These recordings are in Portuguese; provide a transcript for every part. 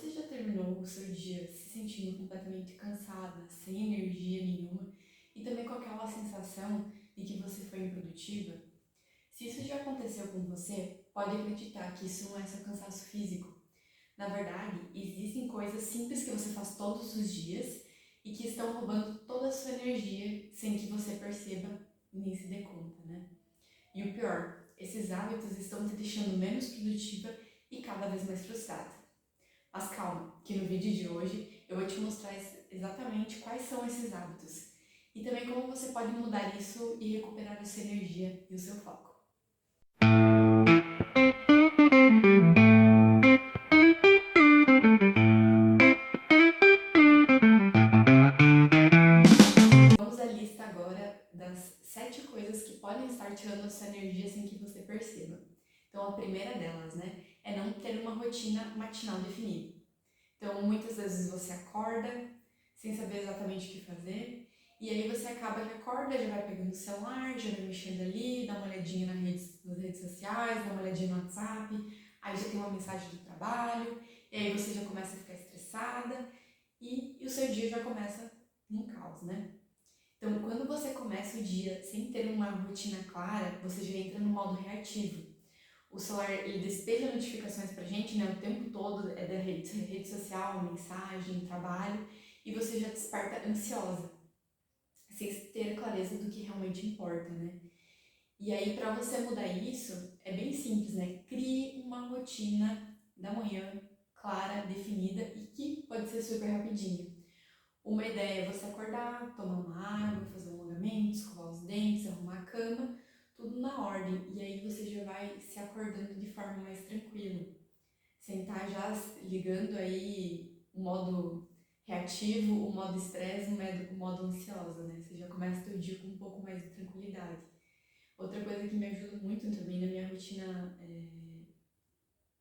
Você já terminou o seu dia se sentindo completamente cansada, sem energia nenhuma e também com aquela sensação de que você foi improdutiva? Se isso já aconteceu com você, pode acreditar que isso não é só cansaço físico. Na verdade, existem coisas simples que você faz todos os dias e que estão roubando toda a sua energia sem que você perceba e nem se dê conta, né? E o pior, esses hábitos estão te deixando menos produtiva e cada vez mais frustrada. Mas calma, que no vídeo de hoje eu vou te mostrar exatamente quais são esses hábitos e também como você pode mudar isso e recuperar a sua energia e o seu foco. Vamos à lista agora das 7 coisas que podem estar tirando a sua energia sem que você perceba. Então a primeira delas, né, é não ter uma rotina matinal definida. Então, muitas vezes você acorda sem saber exatamente o que fazer, e aí você acaba que acorda, já vai pegando o celular, já vai mexendo ali, dá uma olhadinha nas redes sociais, dá uma olhadinha no WhatsApp, aí já tem uma mensagem do trabalho, e aí você já começa a ficar estressada, e o seu dia já começa num caos, né? Então, quando você começa o dia sem ter uma rotina clara, você já entra no modo reativo. O celular, ele despeja notificações pra gente, né, o tempo todo, é da rede social, mensagem, trabalho, e você já desperta ansiosa, sem ter clareza do que realmente importa, né? E aí, para você mudar isso, é bem simples, né? Crie uma rotina da manhã clara, definida e que pode ser super rapidinha. Uma ideia é você acordar, tomar uma água, fazer um alongamento, escovar os dentes, arrumar a cama, tudo na ordem. E aí você já vai se acordando de forma mais tranquila, sem estar já ligando aí o modo reativo, o modo estresse, o modo ansiosa, né? Você já começa o seu dia com um pouco mais de tranquilidade. Outra coisa que me ajuda muito também na minha rotina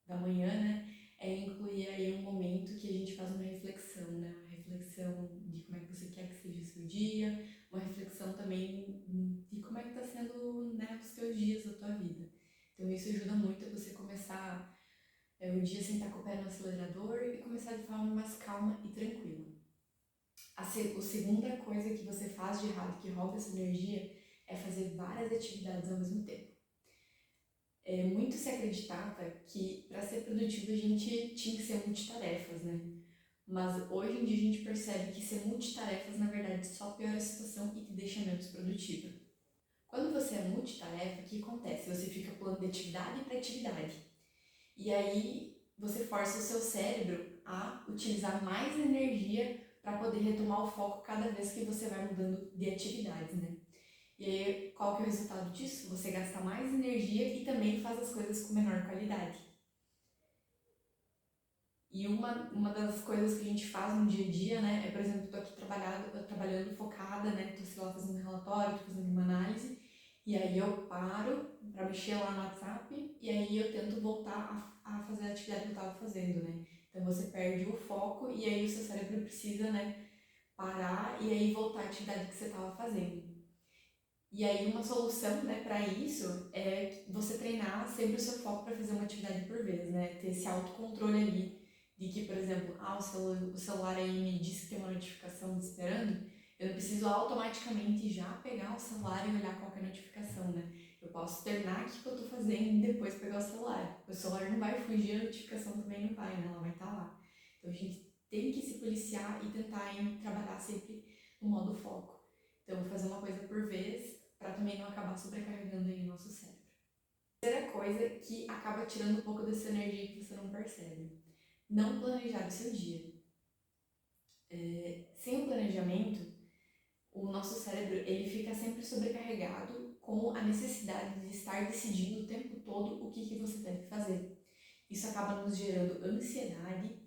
da manhã, né, é incluir aí um momento que a gente faz uma reflexão, né, uma reflexão de como é que você quer que seja o seu dia, uma reflexão também de como é que está sendo, né, os teus dias, a tua vida. Então isso ajuda muito a você começar o dia sem estar com o pé no acelerador e começar de forma mais calma e tranquila. A segunda coisa que você faz de errado, que rouba essa energia, é fazer várias atividades ao mesmo tempo. Muito se acreditava que para ser produtivo a gente tinha que ser multitarefas, né? Mas hoje em dia a gente percebe que ser multitarefas na verdade só piora a situação e te deixa menos produtiva. Quando você é multitarefa, o que acontece? Você fica pulando de atividade para atividade. E aí você força o seu cérebro a utilizar mais energia para poder retomar o foco cada vez que você vai mudando de atividades, né? E aí, qual que é o resultado disso? Você gasta mais energia e também faz as coisas com menor qualidade. E uma das coisas que a gente faz no dia a dia, né, é, por exemplo, tô aqui trabalhando focada, né, tô, sei lá, fazendo um relatório, tô fazendo uma análise, e aí eu paro para mexer lá no WhatsApp, e aí eu tento voltar a fazer a atividade que eu tava fazendo, né. Então você perde o foco e aí o seu cérebro precisa, né, parar e aí voltar à atividade que você estava fazendo. E aí uma solução, né, para isso é você treinar sempre o seu foco para fazer uma atividade por vez, né? Ter esse autocontrole ali de que, por exemplo, o celular aí me disse que tem uma notificação me esperando, eu não preciso automaticamente já pegar o celular e olhar qualquer notificação, né? Eu posso terminar aqui o que eu tô fazendo e depois pegar o celular. O celular não vai fugir, a notificação também não vai, né? Ela vai estar lá. Então a gente tem que se policiar e tentar trabalhar sempre no modo foco. Então, fazer uma coisa por vez para também não acabar sobrecarregando aí o nosso cérebro. Terceira coisa que acaba tirando um pouco dessa energia que você não percebe. Não planejar o seu dia. Sem o planejamento, o nosso cérebro ele fica sempre sobrecarregado com a necessidade de estar decidindo o tempo todo o que você deve fazer. Isso acaba nos gerando ansiedade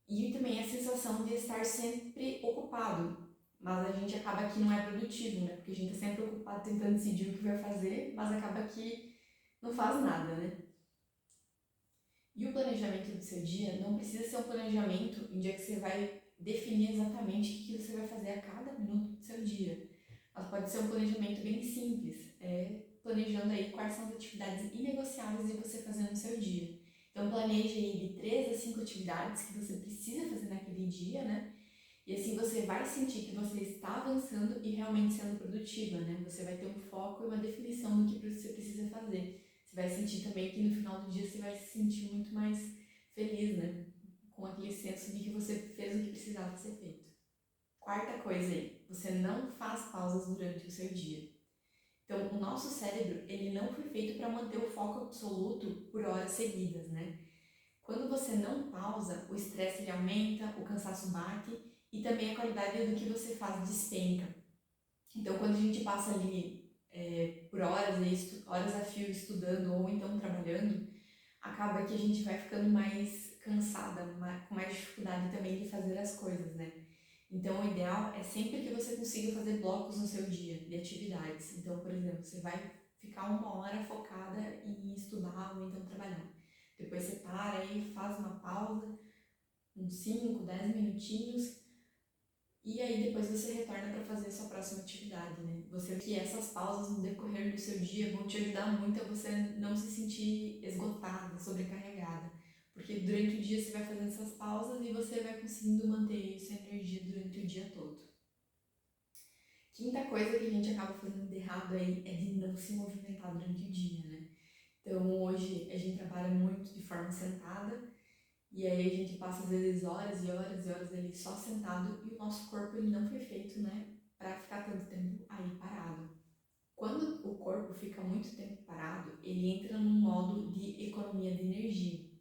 e também a sensação de estar sempre ocupado. Mas a gente acaba que não é produtivo, né? Porque a gente está sempre ocupado tentando decidir o que vai fazer, mas acaba que não faz nada, né? E o planejamento do seu dia não precisa ser um planejamento em dia que você vai definir exatamente o que você vai fazer a cada minuto do seu dia. Mas pode ser um planejamento bem simples, planejando aí quais são as atividades inegociáveis de você fazer no seu dia. Então planeje aí de 3 a 5 atividades que você precisa fazer naquele dia, né? E assim você vai sentir que você está avançando e realmente sendo produtiva, né? Você vai ter um foco e uma definição do que você precisa fazer. Você vai sentir também que no final do dia você vai se sentir muito mais feliz, né? Com aquele senso de que você fez o que precisava ser feito. Quarta coisa aí, você não faz pausas durante o seu dia. Então, o nosso cérebro, ele não foi feito para manter o foco absoluto por horas seguidas, né? Quando você não pausa, o estresse ele aumenta, o cansaço bate e também a qualidade do que você faz despenca. Então, quando a gente passa ali por horas, horas a fio estudando ou então trabalhando, acaba que a gente vai ficando mais cansada, com mais dificuldade também de fazer as coisas, né? Então, o ideal é sempre que você consiga fazer blocos no seu dia de atividades. Então, por exemplo, você vai ficar 1 hora focada em estudar ou então trabalhar. Depois você para aí, faz uma pausa, uns 5, 10 minutinhos, e aí depois você retorna para fazer a sua próxima atividade, né? Você que essas pausas no decorrer do seu dia vão te ajudar muito a você não se sentir esgotada, sobrecarregada. Porque durante o dia você vai fazendo essas pausas e você vai conseguindo manter essa energia durante o dia todo. Quinta coisa que a gente acaba fazendo de errado aí é de não se movimentar durante o dia, né? Então hoje a gente trabalha muito de forma sentada e aí a gente passa às vezes horas e horas e horas ali só sentado e o nosso corpo ele não foi feito, né, para ficar tanto tempo aí parado. Quando o corpo fica muito tempo parado, ele entra num modo de economia de energia.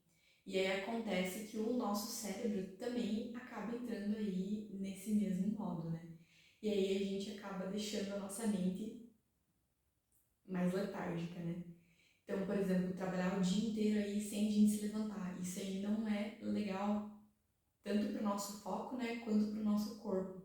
E aí acontece que o nosso cérebro também acaba entrando aí nesse mesmo modo, né? E aí a gente acaba deixando a nossa mente mais letárgica, né? Então, por exemplo, trabalhar o dia inteiro aí sem a gente se levantar, isso aí não é legal tanto para o nosso foco, né, quanto para o nosso corpo.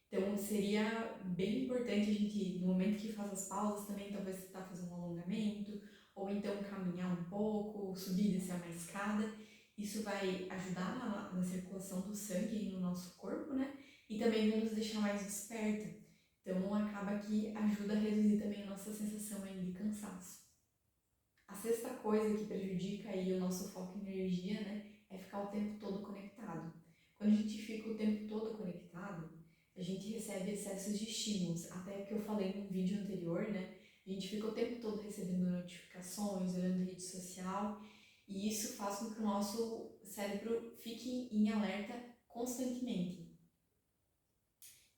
Então, seria bem importante a gente, no momento que faz as pausas, também talvez tentar fazer um alongamento, ou então caminhar um pouco, subir e descer uma escada. Isso vai ajudar na circulação do sangue no nosso corpo, né, e também vai nos deixar mais desperta. Então, acaba que ajuda a reduzir também a nossa sensação aí de cansaço. A sexta coisa que prejudica aí o nosso foco e energia, né, é ficar o tempo todo conectado. Quando a gente fica o tempo todo conectado, a gente recebe excessos de estímulos. Até que eu falei no vídeo anterior, né, a gente fica o tempo todo recebendo notificações, olhando rede social, e isso faz com que o nosso cérebro fique em alerta constantemente.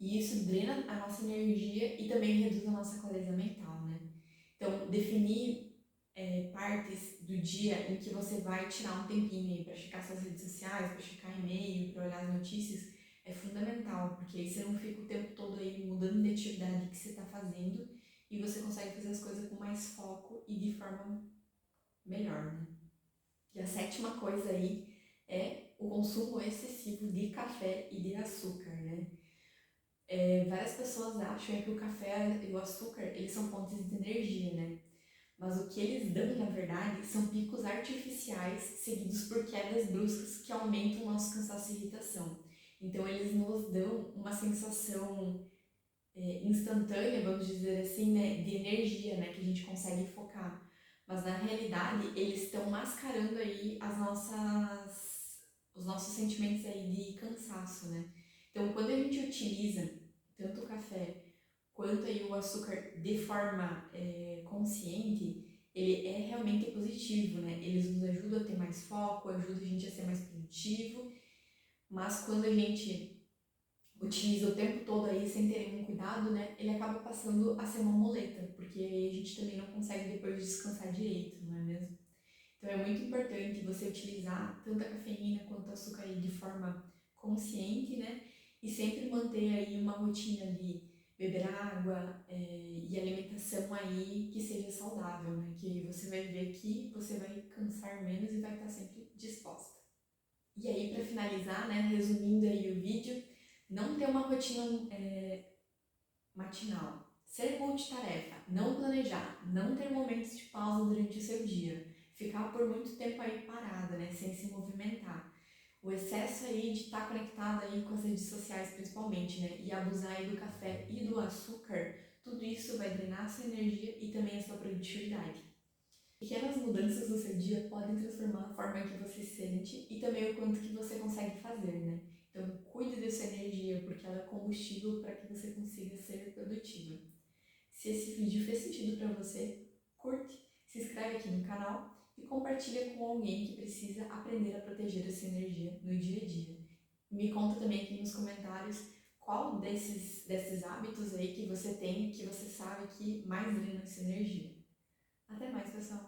E isso drena a nossa energia e também reduz a nossa clareza mental, né? Então, definir partes do dia em que você vai tirar um tempinho aí para checar suas redes sociais, para checar e-mail, para olhar as notícias, é fundamental, porque aí você não fica o tempo todo aí mudando de atividade que você está fazendo e você consegue fazer as coisas com mais foco e de forma melhor, né? E a sétima coisa aí é o consumo excessivo de café e de açúcar, né? Várias pessoas acham que o café e o açúcar, eles são fontes de energia, né? Mas o que eles dão, na verdade, são picos artificiais seguidos por quedas bruscas que aumentam o nosso cansaço e irritação. Então, eles nos dão uma sensação instantânea, vamos dizer assim, né, de energia, né, que a gente consegue focar. Mas, na realidade, eles estão mascarando aí os nossos sentimentos aí de cansaço, né? Então, quando a gente utiliza tanto o café quanto aí o açúcar de forma consciente, ele é realmente positivo, né? Eles nos ajudam a ter mais foco, ajuda a gente a ser mais produtivo, mas quando a gente utiliza o tempo todo aí sem ter nenhum cuidado, né? Ele acaba passando a ser uma muleta, porque aí a gente também não consegue depois descansar direito, não é mesmo? Então é muito importante você utilizar tanto a cafeína quanto o açúcar aí de forma consciente, né? E sempre manter aí uma rotina de beber água e alimentação aí que seja saudável, né? Que você vai ver que você vai cansar menos e vai estar sempre disposta. E aí, para finalizar, né? Resumindo aí o vídeo, não ter uma rotina matinal, ser multitarefa, não planejar, não ter momentos de pausa durante o seu dia, ficar por muito tempo aí parada, né, sem se movimentar. O excesso aí de estar conectada aí com as redes sociais principalmente, né, e abusar aí do café e do açúcar, tudo isso vai drenar a sua energia e também a sua produtividade. Pequenas mudanças no seu dia podem transformar a forma que você se sente e também o quanto que você consegue fazer, né? Então, cuide dessa energia, porque ela é combustível para que você consiga ser produtiva. Se esse vídeo fez sentido para você, curte, se inscreve aqui no canal e compartilha com alguém que precisa aprender a proteger essa energia no dia a dia. Me conta também aqui nos comentários qual desses hábitos aí que você tem, que você sabe que mais drena essa energia. Até mais, pessoal!